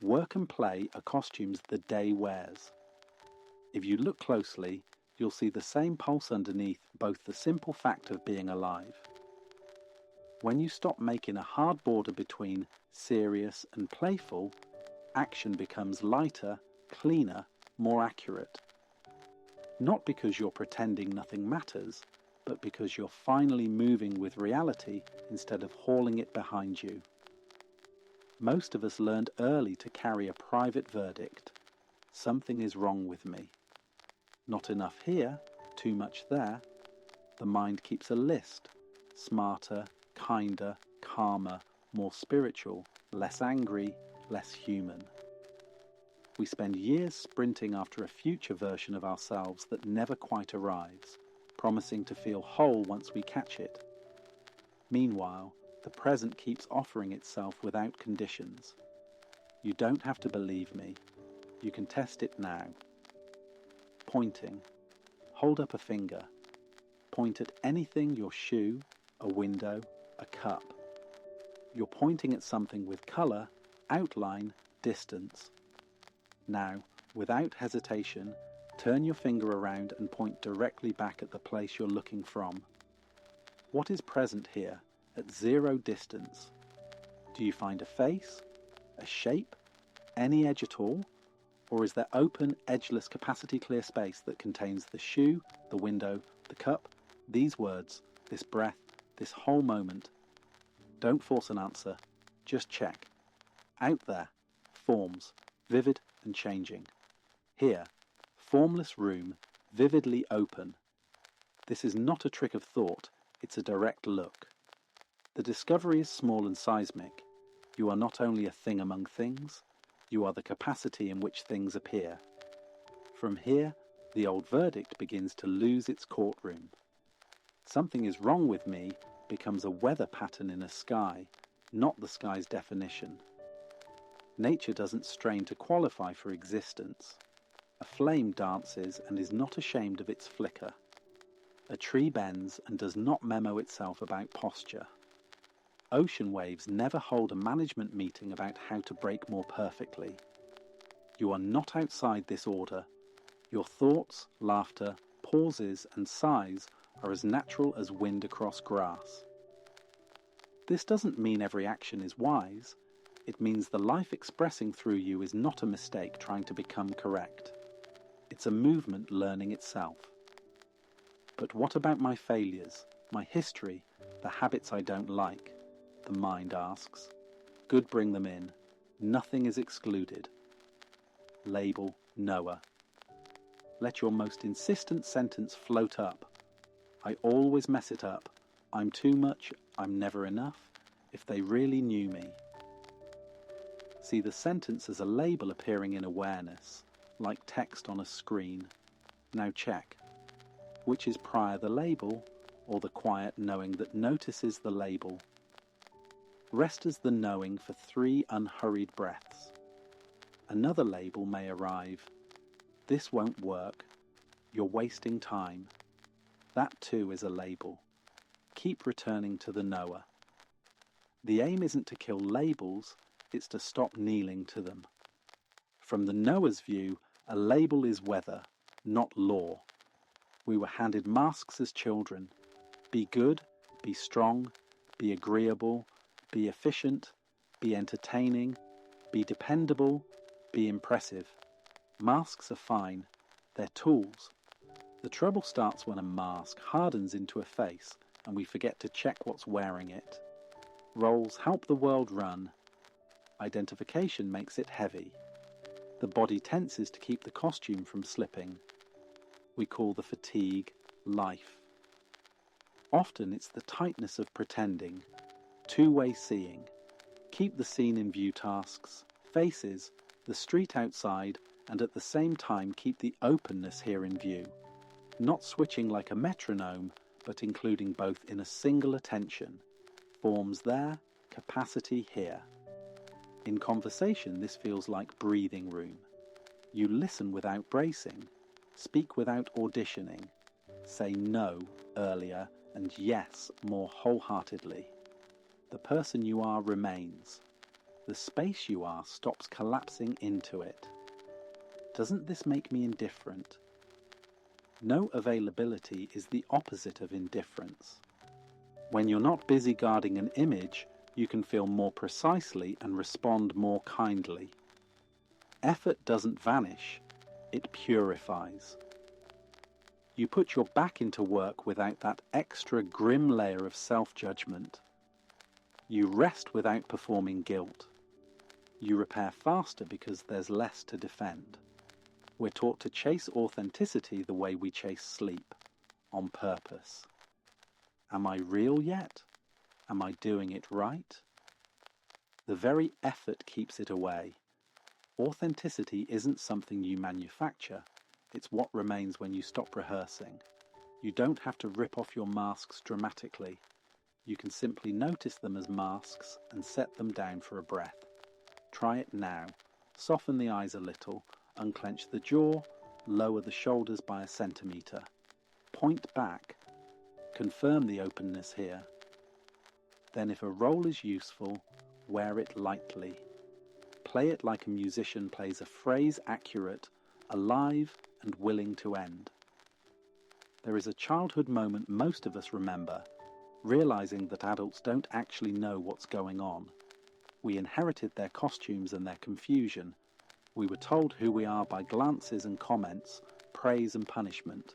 Work and play are costumes the day wears. If you look closely, you'll see the same pulse underneath both the simple fact of being alive. When you stop making a hard border between serious and playful, action becomes lighter, cleaner, more accurate. Not because you're pretending nothing matters, but because you're finally moving with reality instead of hauling it behind you. Most of us learned early to carry a private verdict. Something is wrong with me. Not enough here, too much there. The mind keeps a list. Smarter, kinder, calmer, more spiritual, less angry, less human. We spend years sprinting after a future version of ourselves that never quite arrives, promising to feel whole once we catch it. Meanwhile, the present keeps offering itself without conditions. You don't have to believe me. You can test it now. Pointing. Hold up a finger. Point at anything: your shoe, a window, a cup. You're pointing at something with colour, outline, distance. Now, without hesitation, turn your finger around and point directly back at the place you're looking from. What is present here, at zero distance? Do you find a face, a shape, any edge at all? Or is there open, edgeless, capacity-clear space that contains the shoe, the window, the cup, these words, this breath, this whole moment? Don't force an answer, just check. Out there, forms, vivid and changing. Here, formless room, vividly open. This is not a trick of thought, it's a direct look. The discovery is small and seismic. You are not only a thing among things, you are the capacity in which things appear. From here, the old verdict begins to lose its courtroom. Something is wrong with me becomes a weather pattern in a sky, not the sky's definition. Nature doesn't strain to qualify for existence. A flame dances and is not ashamed of its flicker. A tree bends and does not memo itself about posture. Ocean waves never hold a management meeting about how to break more perfectly. You are not outside this order. Your thoughts, laughter, pauses and sighs are as natural as wind across grass. This doesn't mean every action is wise. It means the life expressing through you is not a mistake trying to become correct. It's a movement learning itself. But what about my failures, my history, the habits I don't like? The mind asks. Good, bring them in. Nothing is excluded. Label knower. Let your most insistent sentence float up. I always mess it up. I'm too much. I'm never enough. If they really knew me. See the sentence as a label appearing in awareness, like text on a screen. Now check. Which is prior, the label, or the quiet knowing that notices the label? Rest as the knowing for 3 unhurried breaths. Another label may arrive. This won't work. You're wasting time. That too is a label. Keep returning to the knower. The aim isn't to kill labels, it's to stop kneeling to them. From the knower's view, a label is weather, not law. We were handed masks as children. Be good, be strong, be agreeable, be efficient, be entertaining, be dependable, be impressive. Masks are fine. They're tools. The trouble starts when a mask hardens into a face and we forget to check what's wearing it. Roles help the world run. Identification makes it heavy. The body tenses to keep the costume from slipping. We call the fatigue life. Often it's the tightness of pretending, two-way seeing. Keep the scene in view tasks, faces, the street outside, and at the same time keep the openness here in view. Not switching like a metronome, but including both in a single attention. Forms there, capacity here. In conversation, this feels like breathing room. You listen without bracing, speak without auditioning, say no earlier and yes more wholeheartedly. The person you are remains. The space you are stops collapsing into it. Doesn't this make me indifferent? No availability is the opposite of indifference. When you're not busy guarding an image, you can feel more precisely and respond more kindly. Effort doesn't vanish, it purifies. You put your back into work without that extra grim layer of self-judgment. You rest without performing guilt. You repair faster because there's less to defend. We're taught to chase authenticity the way we chase sleep, on purpose. Am I real yet? Am I doing it right? The very effort keeps it away. Authenticity isn't something you manufacture, it's what remains when you stop rehearsing. You don't have to rip off your masks dramatically. You can simply notice them as masks and set them down for a breath. Try it now. Soften the eyes a little, unclench the jaw, lower the shoulders by a centimetre. Point back. Confirm the openness here. Then if a role is useful, wear it lightly. Play it like a musician plays a phrase accurate, alive and willing to end. There is a childhood moment most of us remember, realizing that adults don't actually know what's going on. We inherited their costumes and their confusion. We were told who we are by glances and comments, praise and punishment.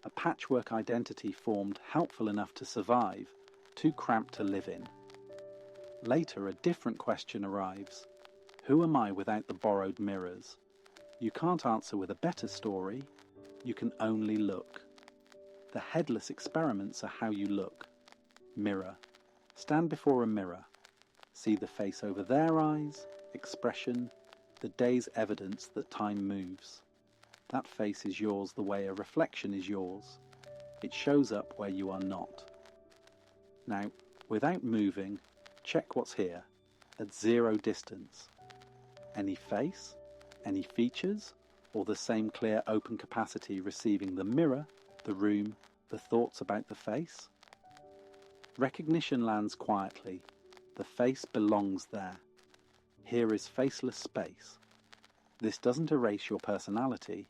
A patchwork identity formed helpful enough to survive, too cramped to live in. Later, a different question arrives. Who am I without the borrowed mirrors? You can't answer with a better story. You can only look. The headless experiments are how you look. Mirror. Stand before a mirror. See the face over their eyes, expression, the day's evidence that time moves. That face is yours the way a reflection is yours. It shows up where you are not. Now, without moving, check what's here, at zero distance. Any face, any features, or the same clear open capacity receiving the mirror, the room, the thoughts about the face? Recognition lands quietly. The face belongs there. Here is faceless space. This doesn't erase your personality.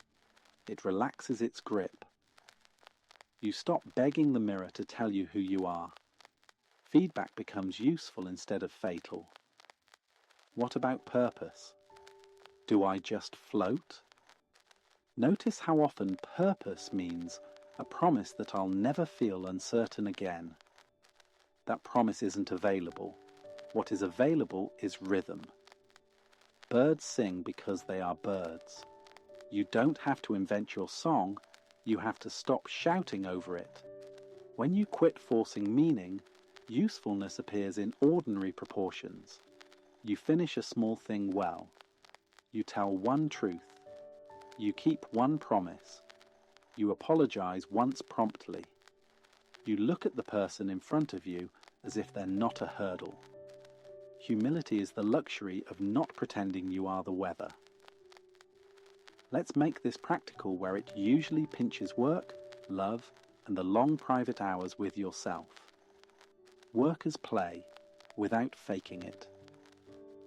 It relaxes its grip. You stop begging the mirror to tell you who you are. Feedback becomes useful instead of fatal. What about purpose? Do I just float? Notice how often purpose means a promise that I'll never feel uncertain again. That promise isn't available. What is available is rhythm. Birds sing because they are birds. You don't have to invent your song, you have to stop shouting over it. When you quit forcing meaning, usefulness appears in ordinary proportions. You finish a small thing well. You tell one truth. You keep one promise. You apologize once promptly. You look at the person in front of you as if they're not a hurdle. Humility is the luxury of not pretending you are the weather. Let's make this practical where it usually pinches work, love, and the long private hours with yourself. Work as play, without faking it.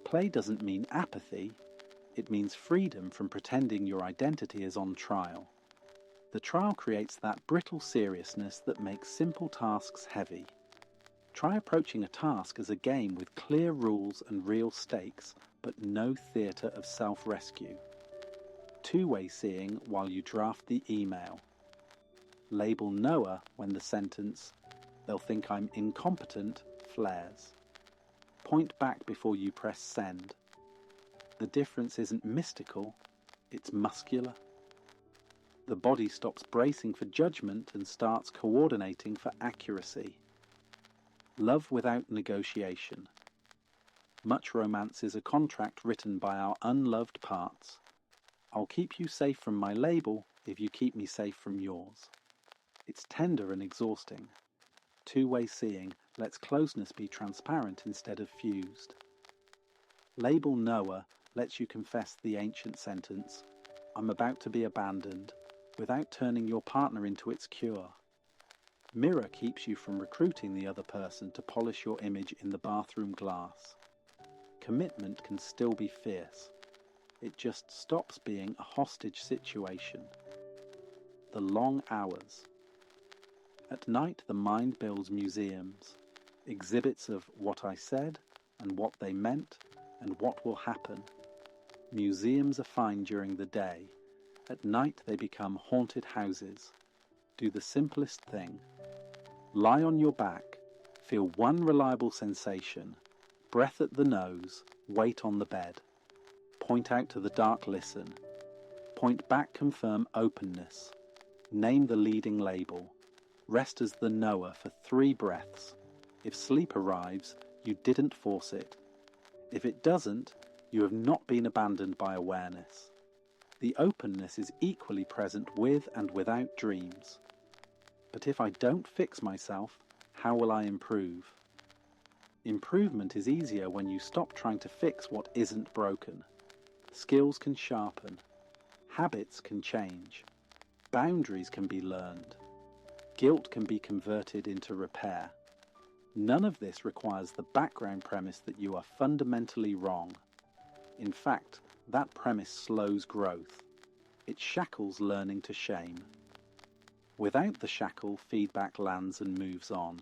Play doesn't mean apathy, it means freedom from pretending your identity is on trial. The trial creates that brittle seriousness that makes simple tasks heavy. Try approaching a task as a game with clear rules and real stakes, but no theatre of self-rescue. Two-way seeing while you draft the email. Label Noah when the sentence, "They'll think I'm incompetent," flares. Point back before you press send. The difference isn't mystical, it's muscular. The body stops bracing for judgment and starts coordinating for accuracy. Love without negotiation. Much romance is a contract written by our unloved parts. I'll keep you safe from my label if you keep me safe from yours. It's tender and exhausting. Two-way seeing lets closeness be transparent instead of fused. Label Noah lets you confess the ancient sentence, "I'm about to be abandoned," without turning your partner into its cure. Mirror keeps you from recruiting the other person to polish your image in the bathroom glass. commitment can still be fierce. It just stops being a hostage situation. The long hours. At night, the mind builds museums, exhibits of what I said and what they meant and what will happen. Museums are fine during the day. At night, they become haunted houses. Do the simplest thing. Lie on your back, feel one reliable sensation, breath at the nose, weight on the bed. Point out to the dark, listen. Point back, confirm openness. Name the leading label. Rest as the knower for 3 breaths. If sleep arrives, you didn't force it. If it doesn't, you have not been abandoned by awareness. The openness is equally present with and without dreams. But if I don't fix myself, how will I improve? Improvement is easier when you stop trying to fix what isn't broken. Skills can sharpen. Habits can change. Boundaries can be learned. Guilt can be converted into repair. None of this requires the background premise that you are fundamentally wrong. In fact, that premise slows growth. It shackles learning to shame. Without the shackle, feedback lands and moves on.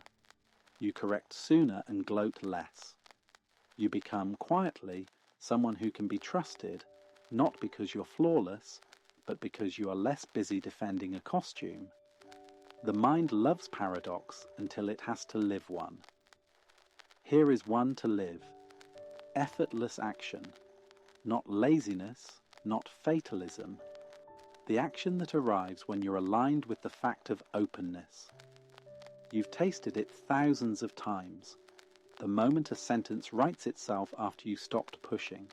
You correct sooner and gloat less. You become, quietly, someone who can be trusted, not because you're flawless, but because you are less busy defending a costume. The mind loves paradox until it has to live one. Here is one to live. Effortless action. Not laziness, not fatalism. The action that arrives when you're aligned with the fact of openness. You've tasted it thousands of times. The moment a sentence writes itself after you stopped pushing.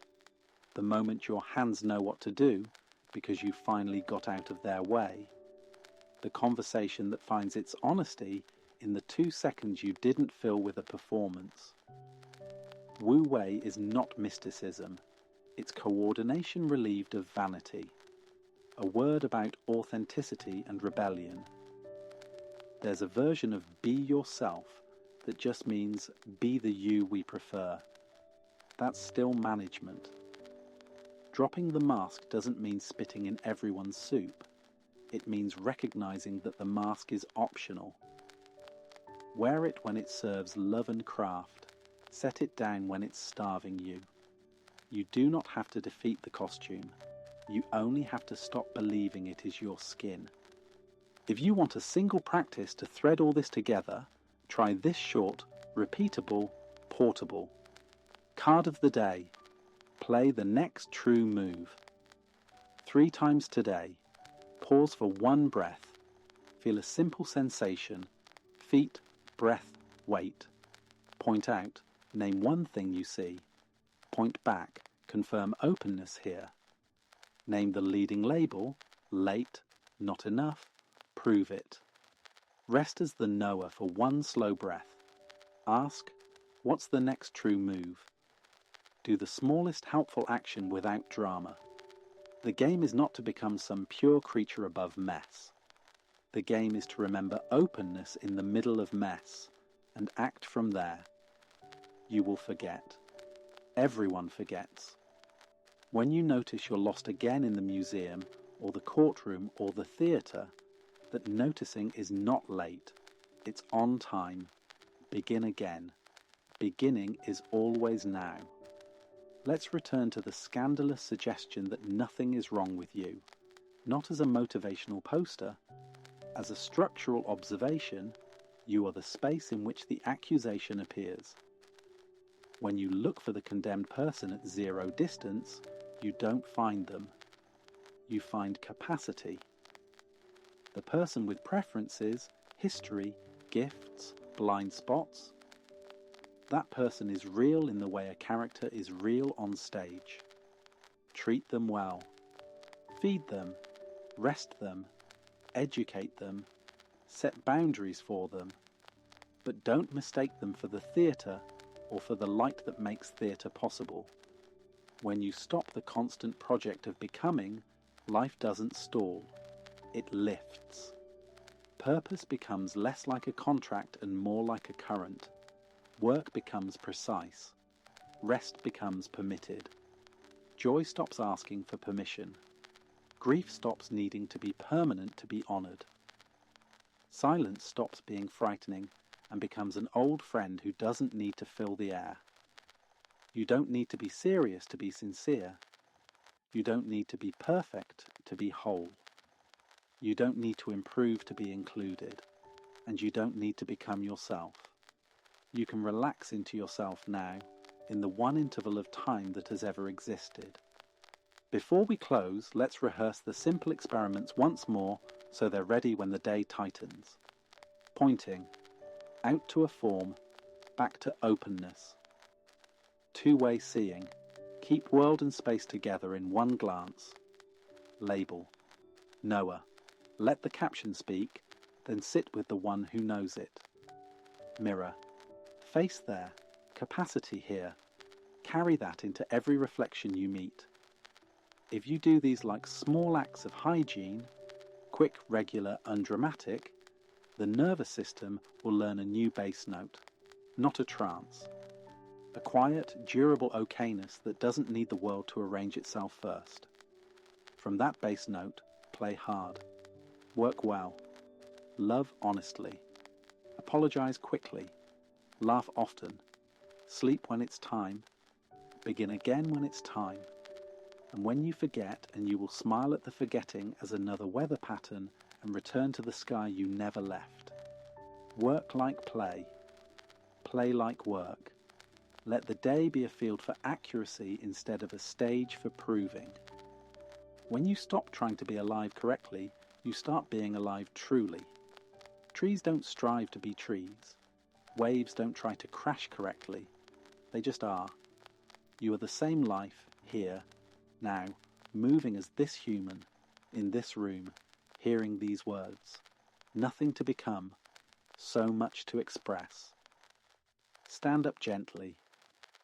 The moment your hands know what to do because you finally got out of their way. The conversation that finds its honesty in the 2 seconds you didn't fill with a performance. Wu Wei is not mysticism. It's coordination relieved of vanity. A word about authenticity and rebellion. There's a version of be yourself that just means be the you we prefer. That's still management. Dropping the mask doesn't mean spitting in everyone's soup. It means recognizing that the mask is optional. Wear it when it serves love and craft. Set it down when it's starving you. You do not have to defeat the costume. You only have to stop believing it is your skin. If you want a single practice to thread all this together, try this short, repeatable, portable. Card of the day. Play the next true move. 3 times today. Pause for 1 breath. Feel a simple sensation. Feet, breath, weight. Point out. Name 1 thing you see. Point back. Confirm openness here. Name the leading label. Late, not enough. Prove it. Rest as the knower for 1 slow breath. Ask, what's the next true move? Do the smallest helpful action without drama. The game is not to become some pure creature above mess. The game is to remember openness in the middle of mess and act from there. You will forget. Everyone forgets. When you notice you're lost again in the museum or the courtroom or the theatre, that noticing is not late. It's on time. Begin again. Beginning is always now. Let's return to the scandalous suggestion that nothing is wrong with you, not as a motivational poster. As a structural observation, you are the space in which the accusation appears. When you look for the condemned person at 0 distance, you don't find them. You find capacity. The person with preferences, history, gifts, blind spots. That person is real in the way a character is real on stage. Treat them well. Feed them. Rest them. Educate them. Set boundaries for them. But don't mistake them for the theatre or for the light that makes theatre possible. When you stop the constant project of becoming, life doesn't stall. It lifts. Purpose becomes less like a contract and more like a current. Work becomes precise. rest becomes permitted. Joy stops asking for permission. Grief stops needing to be permanent to be honoured. Silence stops being frightening and becomes an old friend who doesn't need to fill the air. You don't need to be serious to be sincere. You don't need to be perfect to be whole. You don't need to improve to be included. And you don't need to become yourself. You can relax into yourself now, in the one interval of time that has ever existed. Before we close, let's rehearse the simple experiments once more so they're ready when the day tightens. Pointing, out to a form, back to openness. Two-way seeing, keep world and space together in one glance. Label, knower, let the caption speak, then sit with the one who knows it. Mirror, face there, capacity here. Carry that into every reflection you meet. If you do these like small acts of hygiene, quick, regular, undramatic, the nervous system will learn a new bass note, not a trance. A quiet, durable okayness that doesn't need the world to arrange itself first. From that bass note, play hard. Work well. Love honestly. Apologize quickly. Laugh often. Sleep when it's time. Begin again when it's time. And when you forget, and you will smile at the forgetting as another weather pattern and return to the sky you never left. Work like play. Play like work. Let the day be a field for accuracy instead of a stage for proving. When you stop trying to be alive correctly, you start being alive truly. Trees don't strive to be trees. Waves don't try to crash correctly. They just are. You are the same life, here, now, moving as this human, in this room, hearing these words. Nothing to become, so much to express. Stand up gently.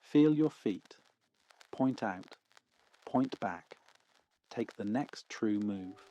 Feel your feet. Point out. Point back. Take the next true move.